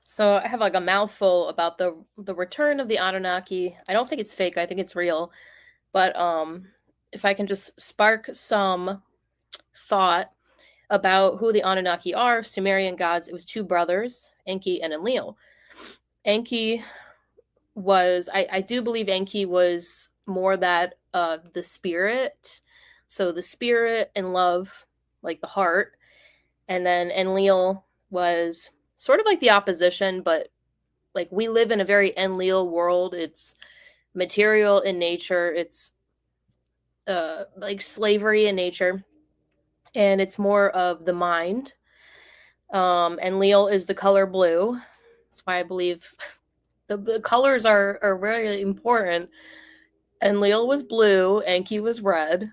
So I have like a mouthful about the return of the Anunnaki. I don't think it's fake. I think it's real. But if I can just spark some thought about who the Anunnaki are, Sumerian gods, it was two brothers, Enki and Enlil. Enki was I do believe Enki was more that the spirit. So the spirit and love, like the heart, and then Enlil was sort of like the opposition, but like we live in a very Enlil world. It's material in nature. It's like slavery in nature, and it's more of the mind. Enlil is the color blue. That's why I believe the colors are very important. Enlil was blue. Enki was red.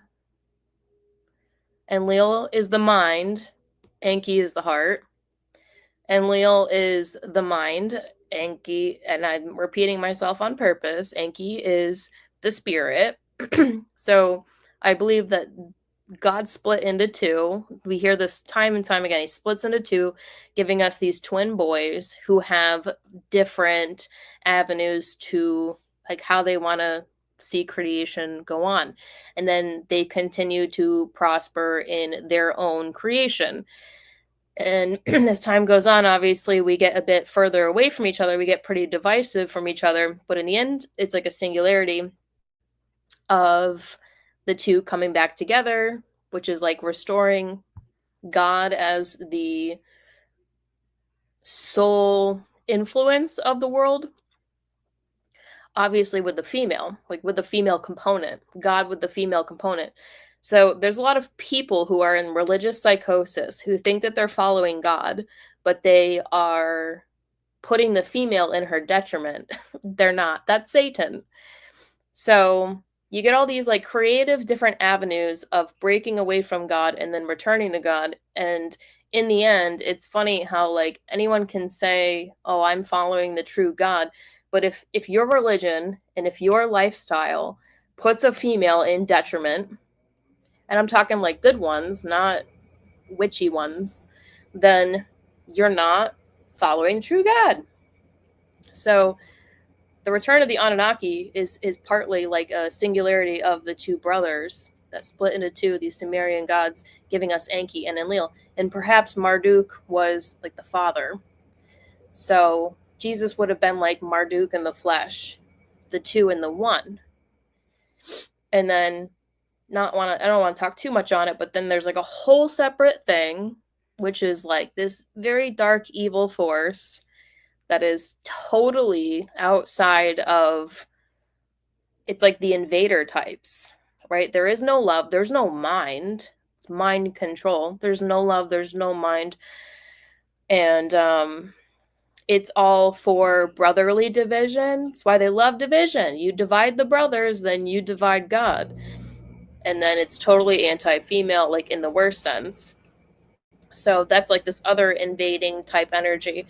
Enlil is the mind. Enki is the heart. Enlil is the mind. Enki, and I'm repeating myself on purpose, Enki is the spirit. So I believe that God split into two. We hear this time and time again. He splits into two, giving us these twin boys who have different avenues to like how they want to see creation go on. And then they continue to prosper in their own creation. And as time goes on, obviously, we get a bit further away from each other. We get pretty divisive from each other. But in the end, it's like a singularity of the two coming back together, which is like restoring God as the sole influence of the world. Obviously, with the female, like with the female component, God with the female component. So there's a lot of people who are in religious psychosis who think that they're following God, but they are putting the female in her detriment. They're not. That's Satan. So you get all these like creative different avenues of breaking away from God and then returning to God. And in the end, it's funny how like anyone can say, "Oh, I'm following the true God." But if your religion and if your lifestyle puts a female in detriment, and I'm talking like good ones, not witchy ones, then you're not following true God. So the return of the Anunnaki is partly like a singularity of the two brothers that split into two, these Sumerian gods, giving us Enki and Enlil. And perhaps Marduk was like the father. So Jesus would have been like Marduk in the flesh, the two in the one. And then not want to I don't want to talk too much on it, but then there's like a whole separate thing, which is like this very dark evil force that is totally outside of it's like the invader types, right? There is no love, there's no mind. It's mind control. There's no love, there's no mind. And it's all for brotherly division. It's why they love division. You divide the brothers, then you divide God. And then it's totally anti-female, like in the worst sense. So that's like this other invading type energy.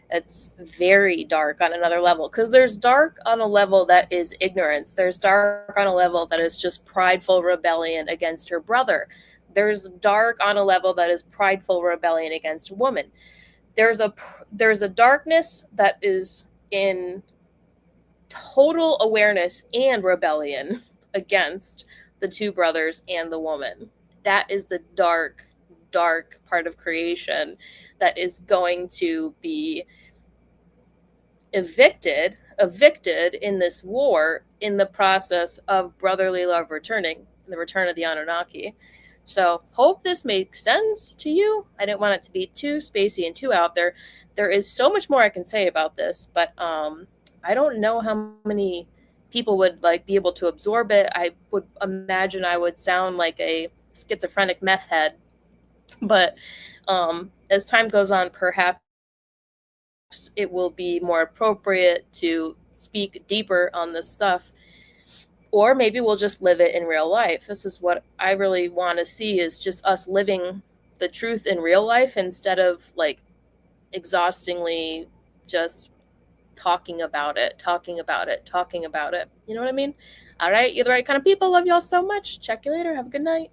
It's very dark on another level because there's dark on a level that is ignorance. There's dark on a level that is just prideful rebellion against her brother. There's dark on a level that is prideful rebellion against a woman. There's a darkness that is in total awareness and rebellion against the two brothers and the woman. That is the dark part of creation that is going to be evicted in this war in the process of brotherly love returning, the return of the Anunnaki. So hope this makes sense to you. I didn't want it to be too spacey and too out there. There is so much more I can say about this, but I don't know how many people would like be able to absorb it. I would imagine I would sound like a schizophrenic meth head, but as time goes on, perhaps it will be more appropriate to speak deeper on this stuff, or maybe we'll just live it in real life. This is what I really want to see, is just us living the truth in real life instead of like exhaustingly just talking about it. You know what I mean? All right, you're the right kind of people. Love y'all so much. Check you later. Have a good night.